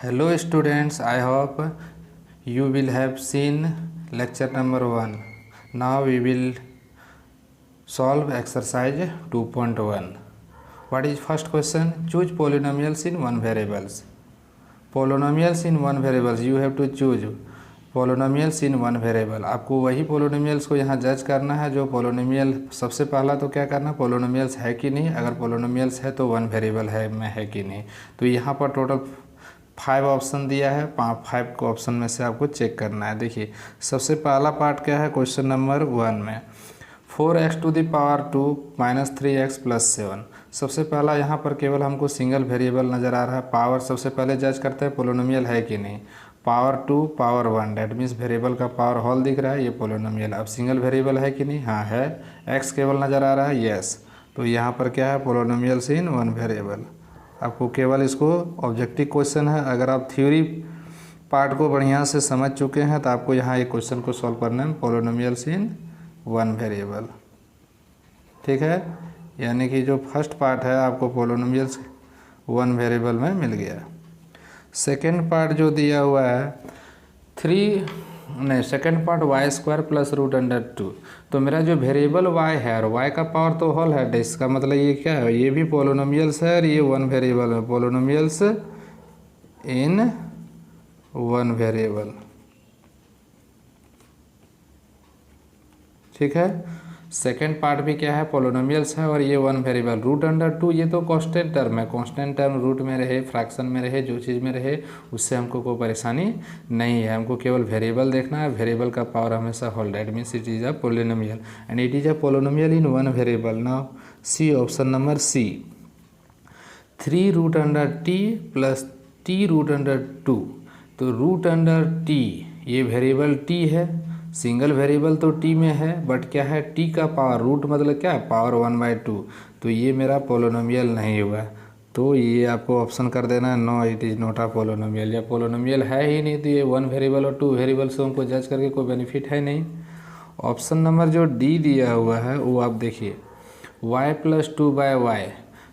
Hello students, I hope you will have seen lecture number 1. Now we will solve exercise 2.1. What is first question? Choose polynomials in one variables. Polynomials in one variables, you have to choose polynomials in one variable. आपको वही polynomials को यहाँ जज करना है जो polynomial सबसे पहला तो क्या करना, polynomials है कि नहीं, अगर polynomials है तो वन वेरिएबल है कि नहीं। तो यहाँ पर टोटल 5 ऑप्शन दिया है, 5 को ऑप्शन में से आपको चेक करना है। देखिए सबसे पहला पार्ट क्या है क्वेश्चन नंबर 1 में 4x to the power 2 minus 3x plus 7। सबसे पहला यहाँ पर केवल हमको सिंगल वेरिएबल नज़र आ रहा है। पावर सबसे पहले जज करते हैं पोलिनोमियल है कि नहीं। Power 2 power 1 that means variable का पावर होल दिख रहा है, ये पोलिनोमियल। अब सिंगल वेरिएबल है कि नहीं, हाँ है। x केवल नज़र आ रहा है, यस। तो यहाँ पर क्या है, पोलिनोमियल्स इन वन वेरिएबल। आपको केवल इसको ऑब्जेक्टिव क्वेश्चन है। अगर आप थ्योरी पार्ट को बढ़िया से समझ चुके हैं तो आपको यहाँ एक क्वेश्चन को सॉल्व करना है, पोलिनोमियल्स इन वन वेरिएबल। ठीक है, यानी कि जो फर्स्ट पार्ट है आपको पोलिनोमियल्स वन वेरिएबल में मिल गया। सेकेंड पार्ट जो दिया हुआ है सेकेंड पार्ट y² प्लस √2। तो मेरा जो वेरिएबल y है और y का पावर तो होल है, इसका मतलब ये क्या है, ये भी पोलिनोमियल्स है और ये वन वेरिएबल है। पोलिनोमियल्स इन वन वेरिएबल, ठीक है। सेकेंड पार्ट भी क्या है, पोलिनोमियल्स है और ये वन वेरिएबल। √2 ये तो कांस्टेंट टर्म है, कांस्टेंट टर्म रूट में रहे, फ्रैक्शन में रहे, जो चीज़ में रहे उससे हमको कोई परेशानी नहीं है। हमको केवल वेरिएबल देखना है, वेरिएबल का पावर हमेशा whole, that means it is a polynomial and it is a polynomial in one variable. Now C, option number C, 3√t plus t√2। तो √t ये वेरिएबल t है, सिंगल वेरिएबल तो t में है, but क्या है, t का power, root मतलब क्या है, पावर 1/2। तो ये मेरा पोलिनोमियल नहीं हुआ, तो ये आपको ऑप्शन कर देना है, no it is not a polynomial. या पोलिनोमियल है ही नहीं तो ये वन वेरिएबल और टू वेरिएबल से हमको जज करके कोई बेनिफिट है नहीं। ऑप्शन नंबर जो डी दिया हुआ है वो आप देखिए, y + 2/y।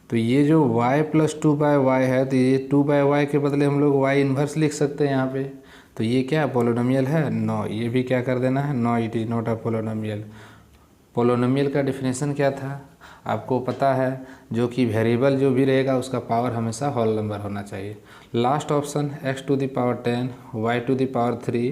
तो ये जो y + 2/y है तो ये 2/y के बदले हम लोग y इन्वर्स लिख सकते हैं यहाँ पे। तो ये क्या पोलिनोमियल है, नो। ये भी क्या कर देना है, no it is not a polynomial. Polynomial का डेफिनेशन क्या था आपको पता है, जो कि वेरिएबल जो भी रहेगा उसका पावर हमेशा होल नंबर होना चाहिए। Last option x to the power 10, y to the power 3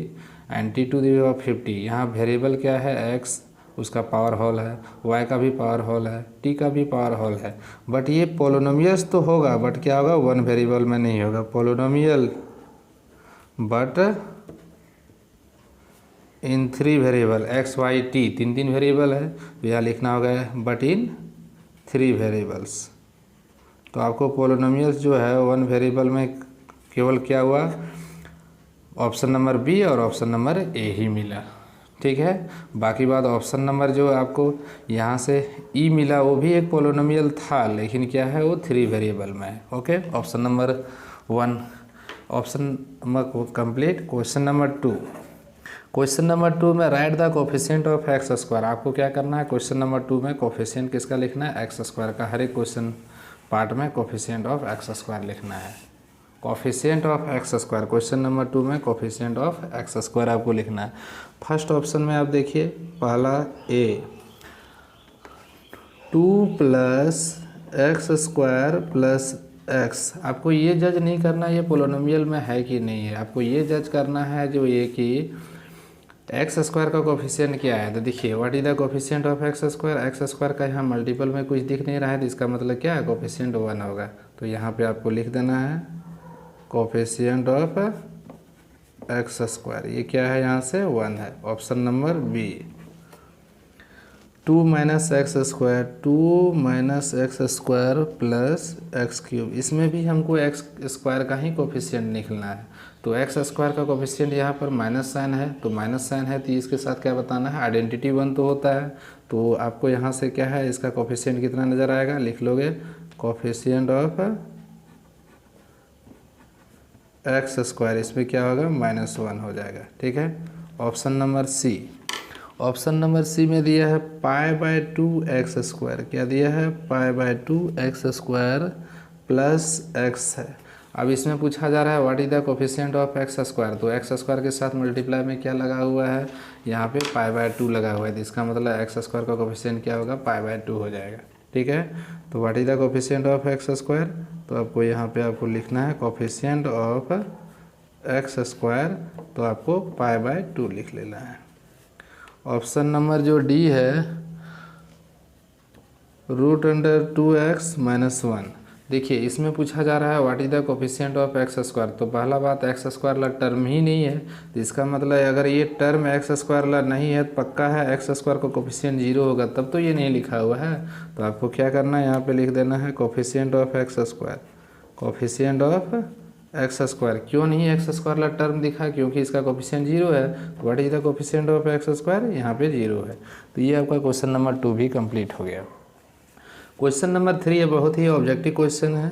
and t to the power 50। यहाँ वेरिएबल क्या है, x, उसका पावर होल है, y का भी पावर होल है, t का भी पावर होल है। बट ये पोलिनोमियल्स तो होगा, बट क्या होगा, वन वेरिएबल में नहीं होगा। Polynomial but in 3 variable, x y t, तीन वेरिएबल है, तो यहाँ लिखना होगा बट इन 3 वेरिएबल्स। तो आपको पोलिनोमियल्स जो है वन वेरिएबल में केवल क्या हुआ, ऑप्शन नंबर बी और ऑप्शन नंबर ए ही मिला, ठीक है। बाकी बात ऑप्शन नंबर जो आपको यहाँ से ई मिला वो भी एक पोलिनोमियल था, लेकिन क्या है वो 3 वेरिएबल में है। Okay, option number 1 option number complete. Question number 2, question number 2 में right the coefficient of x²। आपको क्या करना है, क्वेश्चन नंबर 2 में कोफिशिएंट किसका लिखना है, x² का। हर एक क्वेश्चन पार्ट में कोफिशिएंट ऑफ x² लिखना है। Coefficient of x², question number 2 में कोफिशिएंट ऑफ x² आपको लिखना है। फर्स्ट ऑप्शन में आप देखिए, पहला ए 2 + x² + x। आपको ये जज नहीं करना ये पोलिनोमियल में है कि नहीं है, आपको ये जज करना है जो ये कि x² का कोफिशिएंट क्या है। तो देखिए, what is the coefficient of x² का यहाँ मल्टीपल में कुछ दिख नहीं रहा है, तो इसका मतलब क्या है, कोफिशिएंट 1 होगा। तो यहाँ पे आपको लिख देना है कोफिशिएंट ऑफ x², ये क्या है, यहाँ से 1 है। Option number B 2 - x² 2 - x² plus x³। इसमें भी हमको x² का ही कोफिशिएंट निकलना है। तो x² का कोफिशिएंट यहाँ पर माइनस साइन है, तो माइनस साइन है तो इसके साथ क्या बताना है, आइडेंटिटी 1 तो होता है। तो आपको यहाँ से क्या है, इसका कोफिशिएंट कितना नज़र आएगा, लिख लोगे कोफिशिएंट ऑफ x², इसमें क्या होगा, -1 हो जाएगा, ठीक है। Option number C, option number C में दिया है π/2 x²। क्या दिया है, π/2 x² प्लस x है। अब इसमें पूछा जा रहा है what is the coefficient of x square. तो एक्स स्क्वायर के साथ मल्टीप्लाई में क्या लगा हुआ है, यहाँ पे π/2 लगा हुआ है, तो इसका मतलब एक्स स्क्वायर का कोफिशिएंट क्या होगा, π/2 हो जाएगा। ठीक है, तो what is the coefficient of x square, तो आपको यहाँ पे आपको लिखना है कोफिशिएंट ऑफ एक्स स्क्वायर, तो आपको π/2 लिख लेना है। ऑप्शन नंबर जो डी है √2x-1। देखिए इसमें पूछा जा रहा है what is the coefficient of x square. तो पहला बात एक्स स्क्वायर ला टर्म ही नहीं है, तो इसका मतलब अगर ये टर्म एक्स स्क्वायर ला नहीं है तो पक्का है एक्स स्क्वायर का कोफिशिएंट 0 होगा, तब तो ये नहीं लिखा हुआ है। तो आपको क्या करना है, यहाँ पे लिख देना है coefficient of x square, coefficient of x square. क्यों नहीं एक्स स्क्वायर ला टर्म दिखा, क्योंकि इसका कोफिशिएंट 0 है। तो what is the coefficient of x square, यहाँ पे 0 है। तो ये आपका क्वेश्चन नंबर 2 भी कंप्लीट हो गया। क्वेश्चन नंबर 3 ये बहुत ही ऑब्जेक्टिव क्वेश्चन है।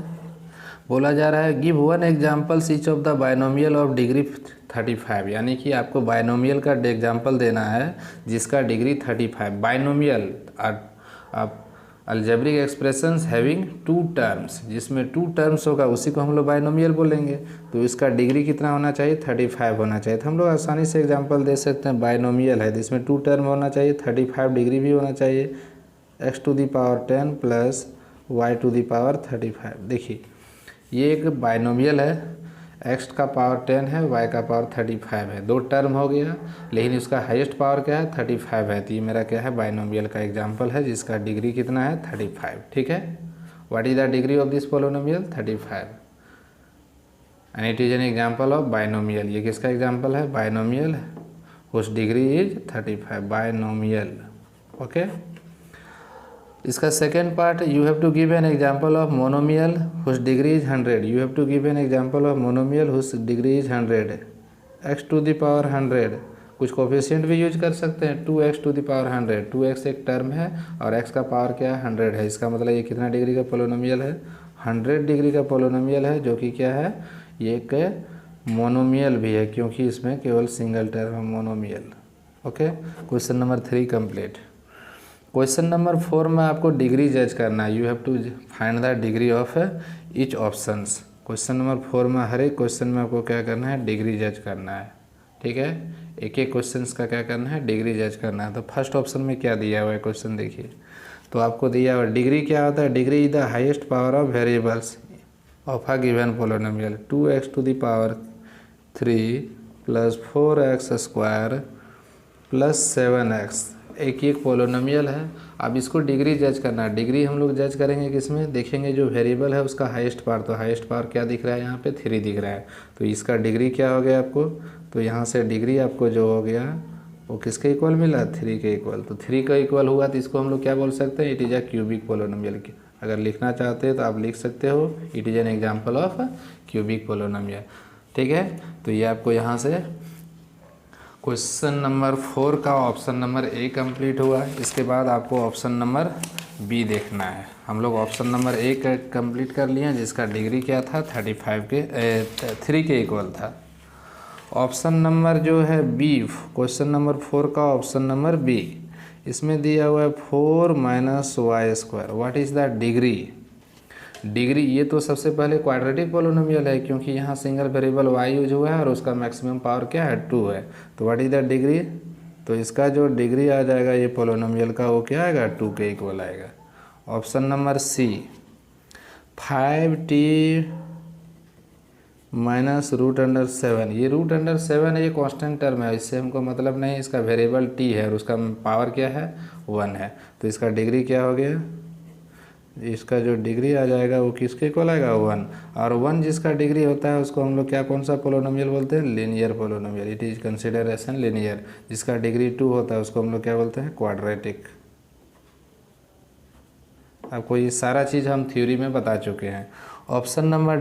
बोला जा रहा है give one examples each of the binomial of degree 35, यानी कि आपको बायनोमियल का एग्जाम्पल देना है जिसका degree 35। Binomial algebraic expressions having 2 terms, जिसमें 2 टर्म्स होगा उसी को हम लोग बायनोमियल बोलेंगे। तो इसका डिग्री कितना होना चाहिए, 35 होना चाहिए। तो हम लोग आसानी से एग्जाम्पल दे सकते हैं, बायनोमियल है जिसमें 2 टर्म होना चाहिए, 35 डिग्री भी होना चाहिए, x⁻10 प्लस y⁻35। देखिए ये एक बायनोमियल है, x का पावर 10 है, y का पावर 35 है, 2 टर्म हो गया, लेकिन इसका हाईएस्ट पावर क्या है, 35 है। तो ये मेरा क्या है, बायनोमियल का एग्जांपल है जिसका डिग्री कितना है, 35। ठीक है, what is the degree of this polynomial, 35, and it is an example of binomial. ये किसका एग्जांपल है, binomial whose degree is 35, binomial. Okay, इसका second part, you have to give an example of monomial whose degree is 100। You have to give an example of monomial whose degree is 100, x⁻100। कुछ coefficient भी use कर सकते हैं, 2x⁻100। 2x एक term है और x का power क्या है, 100 है। इसका मतलब ये कितना डिग्री का पोलिनोमियल है, 100 डिग्री का पोलिनोमियल है, जो कि क्या है, ये एक मोनोमियल भी है क्योंकि इसमें केवल सिंगल टर्म है, monomial. Okay, question number 3 complete. Question number 4 में आपको डिग्री जज करना है। You have to find the degree of each options. Question number 4 में हर एक क्वेश्चन में आपको क्या करना है, डिग्री जज करना है। ठीक है, एक एक क्वेश्चन का क्या करना है, डिग्री जज करना है। तो फर्स्ट ऑप्शन में क्या दिया हुआ है क्वेश्चन देखिए, तो आपको दिया हुआ डिग्री क्या होता है, degree is the highest power of variables of a given polynomial 2x⁻³ plus 4x² plus 7x। एक पोलिनोमियल है। अब इसको डिग्री जज करना है। डिग्री हम लोग जज करेंगे किसमें, देखेंगे जो वेरिएबल है उसका हाईएस्ट पावर। तो हाईएस्ट पावर क्या दिख रहा है, यहाँ पे 3 दिख रहा है। तो इसका डिग्री क्या हो गया आपको, तो यहाँ से डिग्री आपको जो हो गया वो किसके इक्वल मिला, 3 के इक्वल। तो 3 का इक्वल हुआ तो इसको हम लोग क्या बोल सकते हैं, it is a cubic polynomial. अगर लिखना चाहते हैं तो आप लिख सकते हो, it is an example of cubic polynomial. ठीक है, तो ये आपको यहाँ से क्वेश्चन नंबर 4 का ऑप्शन नंबर ए कंप्लीट हुआ। इसके बाद आपको ऑप्शन नंबर बी देखना है। हम लोग ऑप्शन नंबर ए का कंप्लीट कर लिए जिसका डिग्री क्या था, 3 के इक्वल था। ऑप्शन नंबर जो है बी, क्वेश्चन नंबर 4 का ऑप्शन नंबर बी, इसमें दिया हुआ है 4 - y²। What is the degree, degree ये तो सबसे पहले क्वाड्रेटिक पोलिनोमियल है क्योंकि यहाँ सिंगल वेरिएबल y यूज हुआ है और उसका मैक्सिमम पावर क्या है, 2 है। तो व्हाट इज द डिग्री, तो इसका जो डिग्री आ जाएगा ये पोलिनोमियल का, वो क्या आएगा, 2 के इक्वल आएगा। Option number C, 5t - √7। ये √7 ये कांस्टेंट टर्म है, इससे हमको मतलब नहीं, इसका वेरिएबल t है और उसका पावर क्या है, 1 है। तो इसका डिग्री क्या हो गया, इसका जो डिग्री आ जाएगा वो किसके इक्वल आएगा, 1। और 1 जिसका डिग्री होता है उसको हम लोग क्या, कौन सा पोलिनोमियल बोलते हैं, linear polynomial. It is consideration linear. जिसका डिग्री 2 होता है उसको हम लोग क्या बोलते हैं, क्वाड्रेटिक। आपको ये सारा चीज़ हम थ्योरी में बता चुके हैं। ऑप्शन नंबर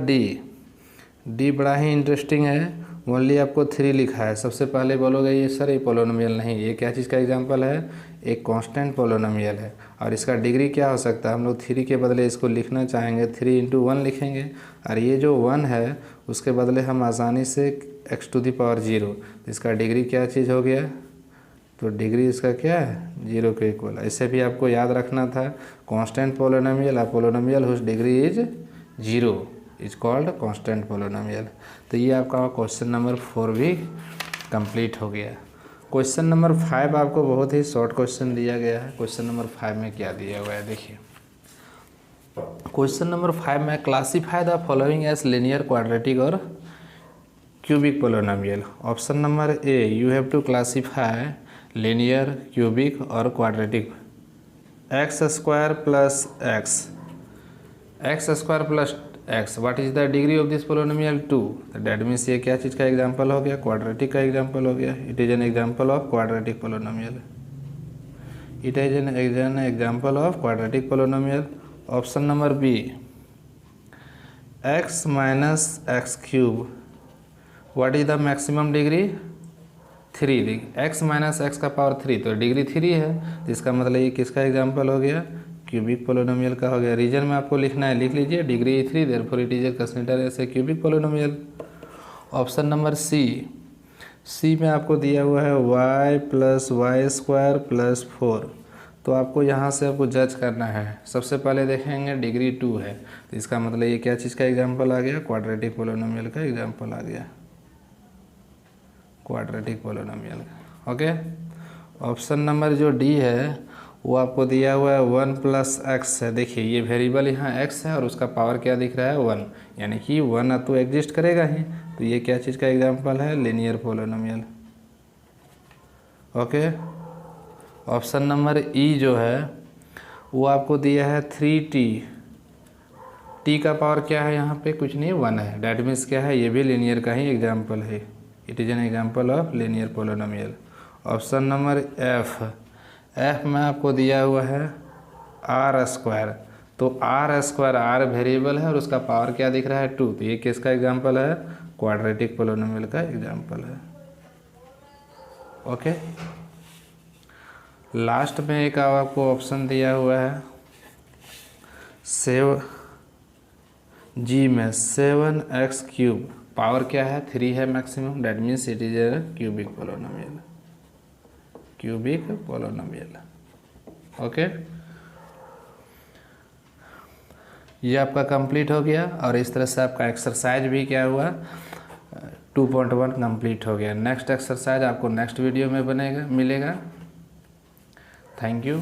डी बड़ा ही इंटरेस्टिंग है। ओनली आपको 3 लिखा है। सबसे पहले बोलोगे ये सर ये पोलिनोमियल नहीं, ये क्या चीज़ का एग्जांपल है, एक कांस्टेंट पोलिनोमियल है और इसका डिग्री क्या हो सकता है। हम लोग 3 के बदले इसको लिखना चाहेंगे 3 × 1 लिखेंगे और ये जो 1 है उसके बदले हम आसानी से x⁻0, इसका डिग्री क्या चीज़ हो गया, तो डिग्री इसका क्या है, 0 के इक्वल। ऐसे भी आपको याद रखना था, कांस्टेंट पोलिनोमियल और polynomial whose degree is 0, is called constant polynomial. तो ये आपका क्वेश्चन नंबर 4 भी कंप्लीट हो गया। क्वेश्चन नंबर 5 आपको बहुत ही शॉर्ट क्वेश्चन दिया गया है। क्वेश्चन नंबर 5 में क्या दिया हुआ है देखिए। क्वेश्चन नंबर 5 में classify the following as linear, quadratic और cubic polynomial. Option number A, you have to classify linear, cubic और quadratic. X square plus X square plus X, what is the degree of this polynomial 2। That means ये क्या चीज़ का example हो गया, quadratic का example हो गया। It is an example of quadratic polynomial. It is an example of quadratic polynomial. Option number B, x minus x cube, what is the maximum degree 3। X minus x का power 3, तो degree 3 है, तो इसका मतलब ये किसका example हो गया, क्यूबिक पोलिनोमियल का हो गया। रीजन में आपको लिखना है, लिख लीजिए degree 3, therefore it is consider as a cubic polynomial. Option number C में आपको दिया हुआ है y plus y square plus 4। तो आपको यहाँ से आपको जज करना है। सबसे पहले देखेंगे डिग्री 2 है, तो इसका मतलब ये क्या चीज़ का एग्जांपल आ गया, क्वाड्रेटिक पोलिनोमियल का एग्जांपल आ गया, क्वाड्रेटिक पोलिनोमियल का। ओके। ऑप्शन नंबर जो डी है वो आपको दिया हुआ है 1 प्लस एक्स है। देखिए ये वेरिएबल यहाँ x है और उसका पावर क्या दिख रहा है 1, यानी कि 1 तो एग्जिस्ट करेगा ही। तो ये क्या चीज़ का एग्जांपल है, linear polynomial. Okay. Option number ई जो है वो आपको दिया है 3t। t का पावर क्या है यहाँ पे, कुछ नहीं, 1 है। डैट मीन्स क्या है, ये भी लीनियर का ही एग्जाम्पल है। It is an example of linear polynomial. Option number F में आपको दिया हुआ है आर स्क्वायर। तो आर स्क्वायर, आर वेरिएबल है और उसका पावर क्या दिख रहा है 2। तो ये किसका एग्जाम्पल है, क्वाड्रेटिक पोलिनोमियल का एग्जाम्पल है। ओके। लास्ट में एक आपको ऑप्शन दिया हुआ है जी में 7x क्यूब, पावर क्या है 3 है maximum, that means it is a cubic polynomial, cubic polynomial. Okay. ये आपका कंप्लीट हो गया और इस तरह से आपका एक्सरसाइज भी क्या हुआ, 2.1 कंप्लीट हो गया। नेक्स्ट एक्सरसाइज आपको नेक्स्ट वीडियो में मिलेगा। Thank you.